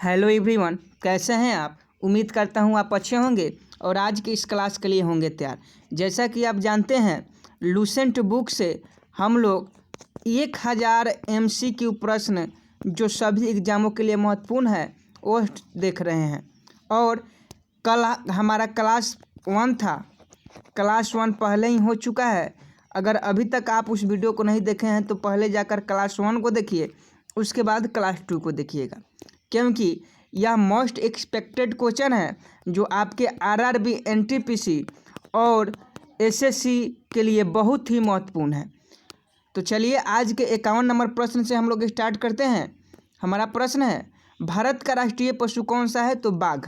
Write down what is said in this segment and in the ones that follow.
Hello everyone, कैसे हैं आप। उम्मीद करता हूं आप अच्छे होंगे और आज की इस क्लास के लिए होंगे तैयार। जैसा कि आप जानते हैं, लूसेंट बुक से हम लोग 1000 MCQ प्रश्न जो सभी एग्ज़ामों के लिए महत्वपूर्ण है वो देख रहे हैं। और कल हमारा क्लास 1 था। क्लास 1 पहले ही हो चुका है। अगर अभी तक आप उस वीडियो को नहीं देखे हैं तो पहले जाकर क्लास 1 को देखिए, उसके बाद क्लास 2 को देखिएगा, क्योंकि यह मोस्ट एक्सपेक्टेड क्वेश्चन है जो आपके RRB, NTPC और SSC के लिए बहुत ही महत्वपूर्ण है। तो चलिए आज के 51 नंबर प्रश्न से हम लोग स्टार्ट करते हैं। हमारा प्रश्न है, भारत का राष्ट्रीय पशु कौन सा है? तो बाघ।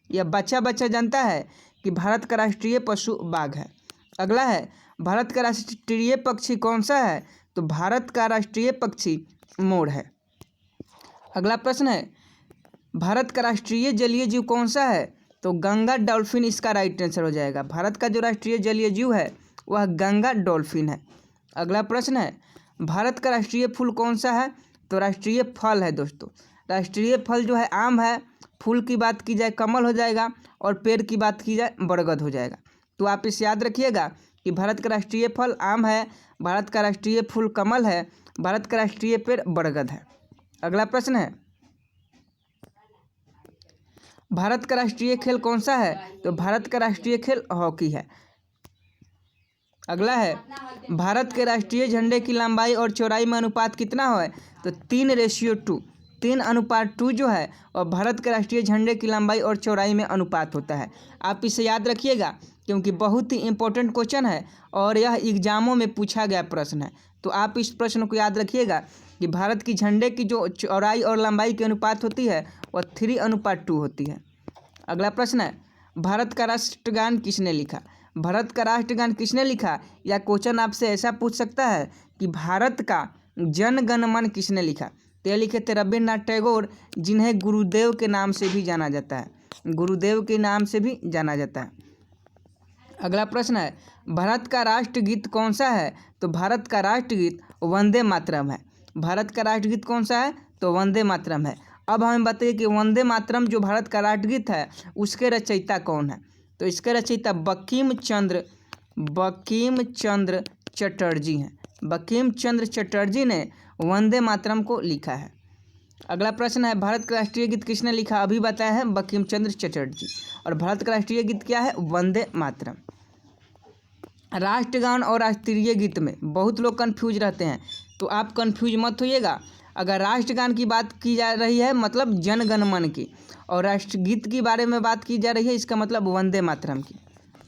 यह बच्चा जानता है कि भारत का राष्ट्रीय पशु बाघ है। अगला है, भारत का राष्ट्रीय पक्षी कौन सा है? तो भारत का राष्ट्रीय पक्षी मोर है। अगला प्रश्न है, भारत का राष्ट्रीय जलीय जीव कौन सा है? तो गंगा डॉल्फिन इसका राइट आंसर हो जाएगा। भारत का जो राष्ट्रीय जलीय जीव है वह गंगा डॉल्फिन है। अगला प्रश्न है, भारत का राष्ट्रीय फूल कौन सा है? तो राष्ट्रीय फल है दोस्तों। राष्ट्रीय फल जो है आम है। फूल की बात की जाए कमल हो जाएगा और पेड़ की बात की जाए बरगद हो जाएगा। तो आप इसे याद रखिएगा कि भारत का राष्ट्रीय फल आम है, भारत का राष्ट्रीय फूल कमल है, भारत का राष्ट्रीय पेड़ बरगद है। अगला प्रश्न है, भारत का राष्ट्रीय खेल कौन सा है? तो भारत का राष्ट्रीय खेल हॉकी है। अगला है, भारत के राष्ट्रीय झंडे की लंबाई और चौड़ाई में अनुपात कितना है? तो 3:2, 3:2 जो है और भारत के राष्ट्रीय झंडे की लंबाई और चौड़ाई में अनुपात होता है। आप इसे याद रखिएगा क्योंकि बहुत ही इंपॉर्टेंट क्वेश्चन है और यह एग्जामों में पूछा गया प्रश्न है। तो आप इस प्रश्न को याद रखिएगा कि भारत की झंडे की जो चौड़ाई और लंबाई की अनुपात होती है वह 3:2 होती है। अगला प्रश्न है, भारत का राष्ट्रगान किसने लिखा? भारत का राष्ट्रगान किसने लिखा? या क्वेश्चन आपसे ऐसा पूछ सकता है कि भारत का जन गण मन किसने लिखा? तो यह लिखे थे रविन्द्रनाथ टैगोर, जिन्हें गुरुदेव के नाम से भी जाना जाता है। गुरुदेव के नाम से भी जाना जाता है। अगला प्रश्न है, भारत का राष्ट्रगीत कौन सा है? तो भारत का राष्ट्रगीत वंदे मातरम है। भारत का राष्ट्रगीत कौन सा है? तो वंदे मातरम है। अब हमें बताइए कि वंदे मातरम जो भारत का राष्ट्रगीत है उसके रचयिता कौन है? तो इसके रचयिता बंकिम चंद्र चटर्जी हैं। बंकिम चंद्र चटर्जी ने वंदे मातरम को लिखा है। अगला प्रश्न है, भारत का राष्ट्रीय गीत किसने लिखा? अभी बताया है बंकिम चंद्र चटर्जी। और भारत का राष्ट्रीय गीत क्या है? वंदे मातरम। राष्ट्रगान और राष्ट्रीय गीत में बहुत लोग कंफ्यूज रहते हैं, तो आप कंफ्यूज मत होइएगा। अगर राष्ट्रगान की बात की जा रही है मतलब जन गण मन की, और राष्ट्रगीत की बारे में बात की जा रही है इसका मतलब वंदे मातरम की।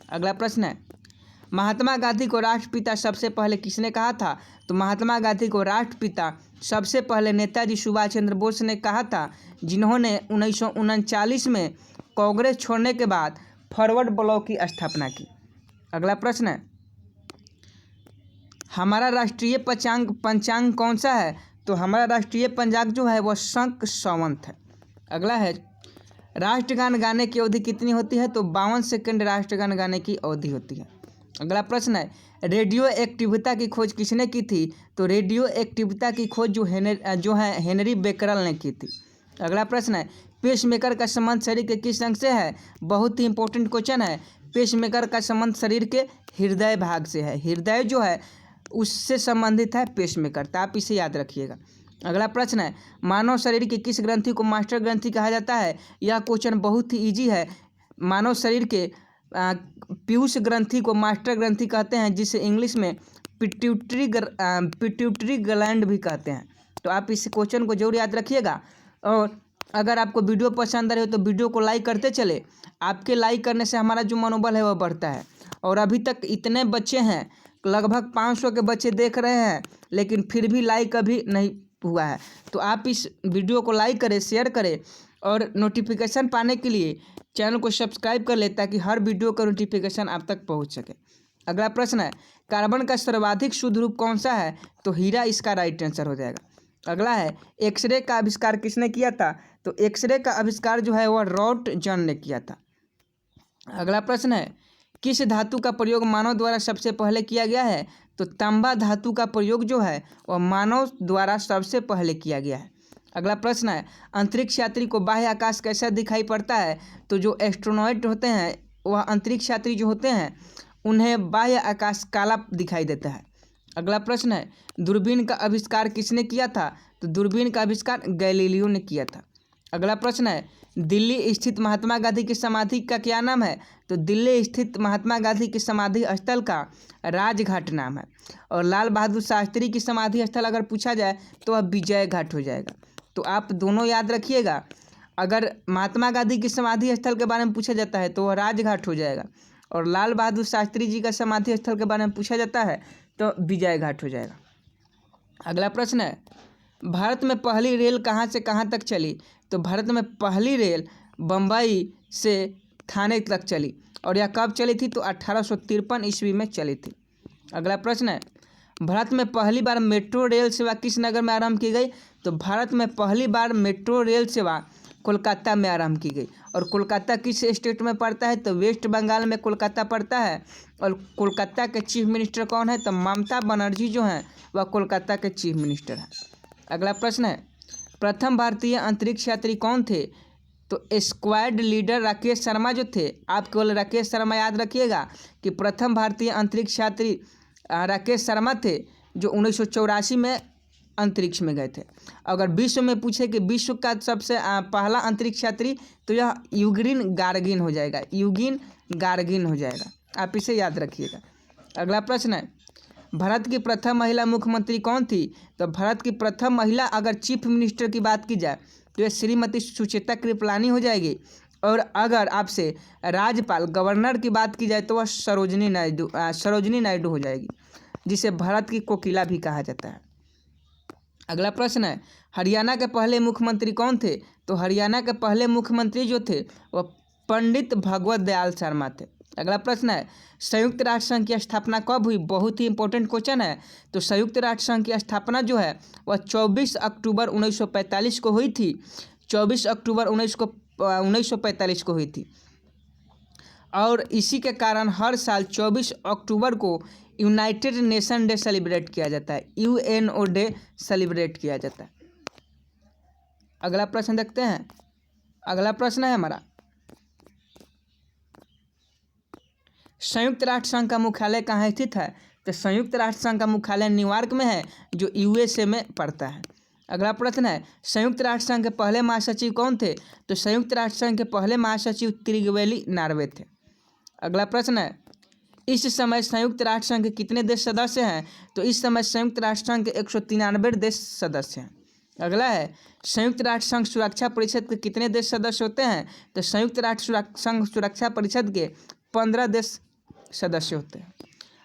अगला प्रश्न है, महात्मा गांधी को राष्ट्रपिता सबसे पहले किसने कहा था? तो महात्मा गांधी को राष्ट्रपिता सबसे पहले नेताजी सुभाष चंद्र बोस ने कहा था, जिन्होंने 1939 में कांग्रेस छोड़ने के बाद फॉरवर्ड ब्लॉक की स्थापना की। अगला प्रश्न है, हमारा राष्ट्रीय पंचांग कौन सा है? तो हमारा राष्ट्रीय पंचांग जो है वह शंख संवत है। अगला है, राष्ट्रगान गाने की अवधि कितनी होती है? तो 52 सेकंड राष्ट्रगान गाने की अवधि होती है। अगला प्रश्न है, रेडियो एक्टिविटा की खोज किसने की थी? तो रेडियो एक्टिविटा की खोज जो है हेनरी बेकरल ने की थी। अगला प्रश्न है, पेसमेकर का संबंध शरीर के किस अंग से है? बहुत ही इंपॉर्टेंट क्वेश्चन है। पेसमेकर का संबंध शरीर के हृदय भाग से है। हृदय जो है उससे संबंधित है पेसमेकर, तो आप इसे याद रखिएगा। अगला प्रश्न है, मानव शरीर की किस ग्रंथि को मास्टर ग्रंथि कहा जाता है? यह क्वेश्चन बहुत ही इजी है। मानव शरीर के पीयूष ग्रंथि को मास्टर ग्रंथि कहते हैं, जिसे इंग्लिश में पिट्यूटरी ग्लैंड भी कहते हैं। तो आप इस क्वेश्चन को जरूर याद रखिएगा। और अगर आपको वीडियो पसंद आ रही हो तो वीडियो को लाइक करते चले। आपके लाइक करने से हमारा जो मनोबल है वह बढ़ता है। और अभी तक इतने बच्चे हैं, लगभग 500 के बच्चे देख रहे हैं, लेकिन फिर भी लाइक अभी नहीं हुआ है। तो आप इस वीडियो को लाइक करें, शेयर करें और नोटिफिकेशन पाने के लिए चैनल को सब्सक्राइब कर ले, ताकि हर वीडियो का नोटिफिकेशन आप तक पहुंच सके। अगला प्रश्न है, कार्बन का सर्वाधिक शुद्ध रूप कौन सा है? तो हीरा इसका राइट आंसर हो जाएगा। अगला है, एक्सरे का आविष्कार किसने किया था? तो एक्सरे का आविष्कार जो है वह रॉटजन ने किया था। अगला प्रश्न है, किस धातु का प्रयोग मानव द्वारा सबसे पहले किया गया है? तो तांबा धातु का प्रयोग जो है वह मानव द्वारा सबसे पहले किया गया है। अगला प्रश्न है, अंतरिक्ष यात्री को बाह्य आकाश कैसा दिखाई पड़ता है? तो जो एस्ट्रोनॉट होते हैं, वह अंतरिक्ष यात्री जो होते हैं, उन्हें बाह्य आकाश काला दिखाई देता है। अगला प्रश्न है, दूरबीन का आविष्कार किसने किया था? तो दूरबीन का आविष्कार गैलीलियो ने किया था। अगला प्रश्न है, दिल्ली स्थित महात्मा गांधी की समाधि का क्या नाम है? तो दिल्ली स्थित महात्मा गांधी की समाधि स्थल का राजघाट नाम है। और लाल बहादुर शास्त्री की समाधि स्थल अगर पूछा जाए तो वह विजय घाट हो जाएगा। तो आप दोनों याद रखिएगा, अगर महात्मा गांधी की समाधि स्थल के बारे में पूछा जाता है तो वह राजघाट हो जाएगा, और लाल बहादुर शास्त्री जी का समाधि स्थल के बारे में पूछा जाता है तो विजय घाट हो जाएगा। अगला प्रश्न है, भारत में पहली रेल कहाँ से कहाँ तक चली? तो भारत में पहली रेल बम्बई से थाने तक चली, और यह कब चली थी? तो 1853 ईस्वी में चली थी। अगला प्रश्न है, भारत में पहली बार मेट्रो रेल सेवा किस नगर में आरंभ की गई? तो भारत में पहली बार मेट्रो रेल सेवा कोलकाता में आरंभ की गई। और कोलकाता किस स्टेट में पड़ता है? तो वेस्ट बंगाल में कोलकाता पड़ता है। और कोलकाता के चीफ मिनिस्टर कौन है? तो ममता बनर्जी जो हैं वह कोलकाता के चीफ मिनिस्टर हैं। अगला प्रश्न है, प्रथम भारतीय अंतरिक्ष यात्री कौन थे? तो स्क्वाड लीडर राकेश शर्मा जो थे, आप केवल राकेश शर्मा याद रखिएगा कि प्रथम भारतीय अंतरिक्ष यात्री राकेश शर्मा थे, जो 1984 में अंतरिक्ष में गए थे। अगर विश्व में पूछे कि विश्व का सबसे पहला अंतरिक्ष यात्री, तो यह यूग्रीन गार्गिन हो जाएगा, यूगिन गार्गिन हो जाएगा, आप इसे याद रखिएगा। अगला प्रश्न है, भारत की प्रथम महिला मुख्यमंत्री कौन थी? तो भारत की प्रथम महिला अगर चीफ मिनिस्टर की बात की जाए तो यह श्रीमती सुचेता कृपलानी हो जाएगी। और अगर आपसे राज्यपाल गवर्नर की बात की जाए तो वह सरोजिनी नायडू हो जाएगी, जिसे भारत की कोकिला भी कहा जाता है। अगला प्रश्न है, हरियाणा के पहले मुख्यमंत्री कौन थे? तो हरियाणा के पहले मुख्यमंत्री जो थे वह पंडित भगवत दयाल शर्मा थे। अगला प्रश्न है, संयुक्त राष्ट्र संघ की स्थापना कब हुई? बहुत ही इंपॉर्टेंट क्वेश्चन है। तो संयुक्त राष्ट्र संघ की स्थापना जो है वह 24 अक्टूबर 1945 को हुई थी। 24 अक्टूबर 1945 को हुई थी। और इसी के कारण हर साल 24 अक्टूबर को यूनाइटेड नेशन डे सेलिब्रेट किया जाता है, यूएनओ डे सेलिब्रेट किया जाता है। अगला प्रश्न देखते हैं। अगला प्रश्न है हमारा, संयुक्त राष्ट्र संघ का मुख्यालय कहाँ स्थित है? तो संयुक्त राष्ट्र संघ का मुख्यालय न्यूयॉर्क में है, जो यूएसए में पड़ता है। अगला प्रश्न है, संयुक्त राष्ट्र संघ के पहले महासचिव कौन थे? तो संयुक्त राष्ट्र संघ के पहले महासचिव त्रिगवेली नार्वे थे। अगला प्रश्न है, इस समय संयुक्त राष्ट्र संघ के कितने देश सदस्य हैं? तो इस समय संयुक्त राष्ट्र संघ के 193 देश सदस्य हैं। अगला है, संयुक्त राष्ट्र संघ सुरक्षा परिषद के कितने देश सदस्य होते हैं? तो संयुक्त राष्ट्र संघ सुरक्षा परिषद के 15 देश सदस्य होते हैं।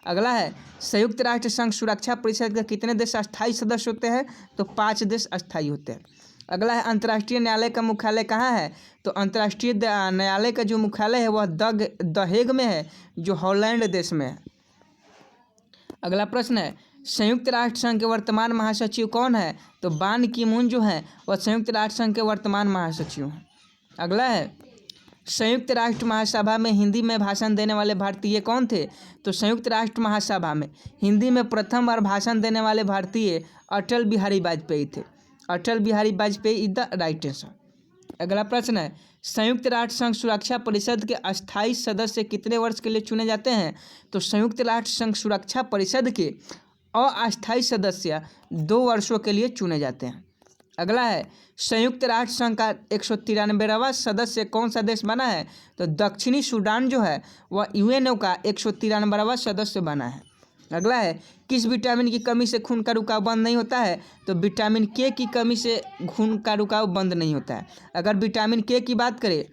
अगला है, संयुक्त राष्ट्र संघ सुरक्षा परिषद के कितने देश अस्थायी सदस्य होते हैं? तो 5 देश अस्थायी होते हैं। अगला है, अंतर्राष्ट्रीय न्यायालय का मुख्यालय कहाँ है? तो अंतर्राष्ट्रीय न्यायालय का जो मुख्यालय है वह द हेग में है, जो हॉलैंड देश में है। अगला प्रश्न है, संयुक्त राष्ट्र संघ के वर्तमान महासचिव कौन है? तो बान की मून जो है वह संयुक्त राष्ट्र संघ के वर्तमान महासचिव हैं। अगला है, संयुक्त राष्ट्र महासभा में हिंदी में भाषण देने वाले भारतीय कौन थे? तो संयुक्त राष्ट्र महासभा में हिंदी में प्रथम बार भाषण देने वाले भारतीय अटल बिहारी वाजपेयी थे। Atal Bihari Vajpayee is the right answer. अगला प्रश्न है, संयुक्त राष्ट्र संघ सुरक्षा परिषद के अस्थायी सदस्य कितने वर्ष के लिए चुने जाते हैं? तो संयुक्त राष्ट्र संघ सुरक्षा परिषद के अस्थायी सदस्य 2 वर्षों के लिए चुने जाते हैं। अगला है, संयुक्त राष्ट्र संघ का 193वां सदस्य कौन सा देश बना है? तो दक्षिणी सूडान जो है वह यूएनओ का 193वां सदस्य बना है। अगला है, किस विटामिन की कमी से खून का रुकाव बंद नहीं होता है? तो विटामिन के की कमी से खून का रुकाव बंद नहीं होता है। अगर विटामिन के की बात करें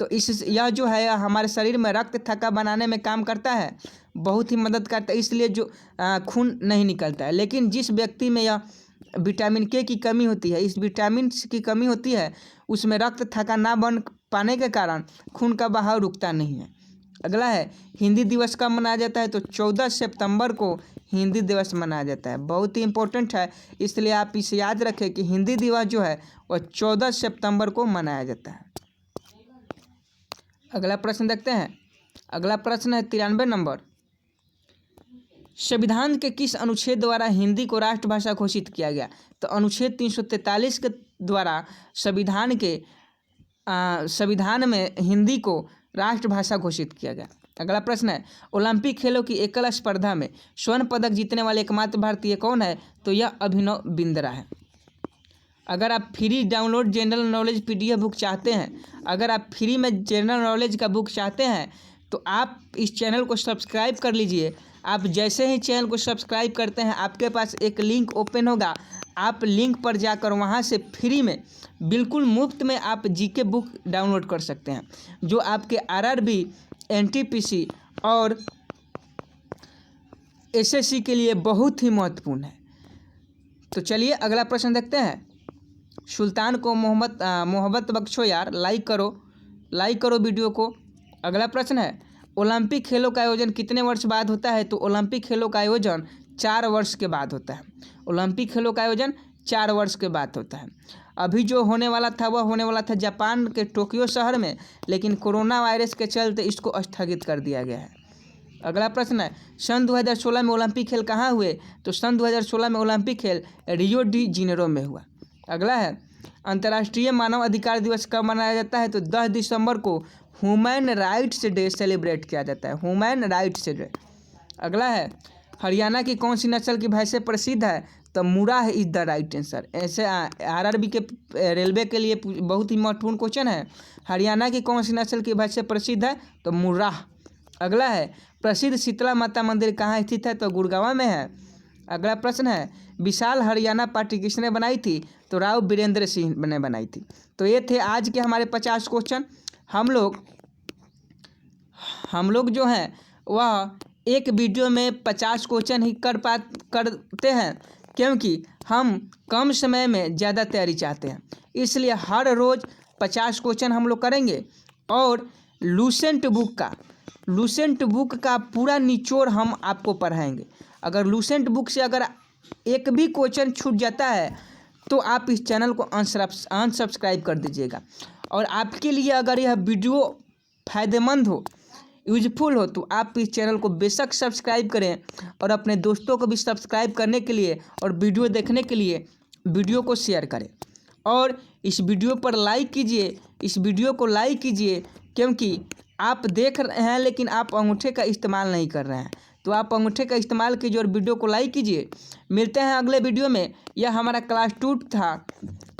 तो यह जो है हमारे शरीर में रक्त थक्का बनाने में काम करता है, बहुत ही मदद करता है, इसलिए जो खून नहीं निकलता है। लेकिन जिस व्यक्ति में यह विटामिन के की कमी होती है, इस विटामिन की कमी होती है, उसमें रक्त थक्का ना बन पाने के कारण खून का बहाव रुकता नहीं है। अगला है, हिंदी दिवस कब मनाया जाता है? तो 14 सितंबर को हिंदी दिवस मनाया जाता है। बहुत ही इंपॉर्टेंट है, इसलिए आप इसे याद रखें कि हिंदी दिवस जो है वह 14 सितंबर को मनाया जाता है। अगला प्रश्न देखते हैं। अगला प्रश्न है 93 नंबर, संविधान के किस अनुच्छेद द्वारा हिंदी को राष्ट्रभाषा घोषित किया गया? तो अनुच्छेद 343 के द्वारा संविधान में हिंदी को राष्ट्रभाषा घोषित किया गया। अगला प्रश्न है, ओलंपिक खेलों की एकल स्पर्धा में स्वर्ण पदक जीतने वाले एकमात्र भारतीय कौन है? तो यह अभिनव बिंद्रा है। अगर आप free download general knowledge PDF book चाहते हैं, अगर आप फ्री में जनरल नॉलेज का बुक चाहते हैं तो आप इस चैनल को सब्सक्राइब कर लीजिए। आप जैसे ही चैनल को सब्सक्राइब करते हैं आपके पास एक लिंक ओपन होगा, आप लिंक पर जाकर वहां से फ्री में बिल्कुल मुफ्त में आप GK बुक डाउनलोड कर सकते हैं, जो आपके RRB, NTPC और SSC के लिए बहुत ही महत्वपूर्ण है। तो चलिए अगला प्रश्न देखते हैं। सुल्तान को मोहब्बत बख्शो यार, लाइक करो वीडियो को। अगला प्रश्न है, ओलंपिक खेलों का आयोजन कितने वर्ष बाद होता है? तो ओलंपिक खेलों का आयोजन 4 वर्ष के बाद होता है। ओलंपिक खेलों का आयोजन 4 वर्ष के बाद होता है। अभी जो होने वाला था वह होने वाला था जापान के टोक्यो शहर में, लेकिन कोरोना वायरस के चलते इसको स्थगित कर दिया गया है। अगला प्रश्न है, सन 2016 में ओलंपिक खेल कहाँ हुए? तो सन 2016 में ओलंपिक खेल रियो डी जेनेरो में हुआ। अगला है, अंतर्राष्ट्रीय मानव अधिकार दिवस कब मनाया जाता है? तो 10 दिसंबर को ह्यूमन राइट्स डे सेलिब्रेट किया जाता है, ह्यूमन राइट्स डे। अगला है, हरियाणा की कौन सी नस्ल की भैंस से प्रसिद्ध है? तो Murrah is the right answer. ऐसे RRB के रेलवे के लिए बहुत ही महत्वपूर्ण क्वेश्चन है। हरियाणा की कौन सी नस्ल की भैंस से प्रसिद्ध है? तो मुर्राह। अगला है, प्रसिद्ध शीतला माता मंदिर कहाँ स्थित है? तो गुड़गांव में है। अगला प्रश्न है, विशाल हरियाणा पार्टी किसने बनाई थी? तो राव बीरेंद्र सिंह ने बनाई थी। तो ये थे आज के हमारे 50 क्वेश्चन। हम लोग जो हैं वह एक वीडियो में 50 क्वेश्चन ही करते हैं, क्योंकि हम कम समय में ज़्यादा तैयारी चाहते हैं, इसलिए हर रोज़ 50 क्वेश्चन हम लोग करेंगे। और लूसेंट बुक का पूरा निचोड़ हम आपको पढ़ाएंगे। अगर लूसेंट बुक से अगर एक भी क्वेश्चन छूट जाता है तो आप इस चैनल को अनसब्सक्राइब कर दीजिएगा। और आपके लिए अगर यह वीडियो फ़ायदेमंद हो, यूजफुल हो, तो आप इस चैनल को बेशक सब्सक्राइब करें और अपने दोस्तों को भी सब्सक्राइब करने के लिए और वीडियो देखने के लिए वीडियो को शेयर करें। और इस वीडियो पर लाइक कीजिए, इस वीडियो को लाइक कीजिए, क्योंकि आप देख रहे हैं लेकिन आप अंगूठे का इस्तेमाल नहीं कर रहे हैं, तो आप अंगूठे का इस्तेमाल कीजिए और वीडियो को लाइक कीजिए। मिलते हैं अगले वीडियो में। यह हमारा क्लास 2 था।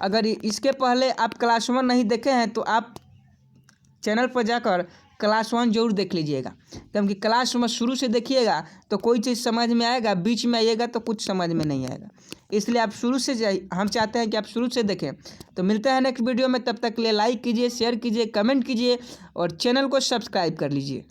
अगर इसके पहले आप क्लास 1 नहीं देखे हैं तो आप चैनल पर जाकर क्लास 1 जरूर देख लीजिएगा, क्योंकि क्लास 1 शुरू से देखिएगा तो कोई चीज़ समझ में आएगा, बीच में आइएगा तो कुछ समझ में नहीं आएगा। इसलिए आप शुरू से हम चाहते हैं कि आप शुरू से देखें। तो मिलते हैं नेक्स्ट वीडियो में, तब तक के लिए लाइक कीजिए, शेयर कीजिए, कमेंट कीजिए और चैनल को सब्सक्राइब कर लीजिए।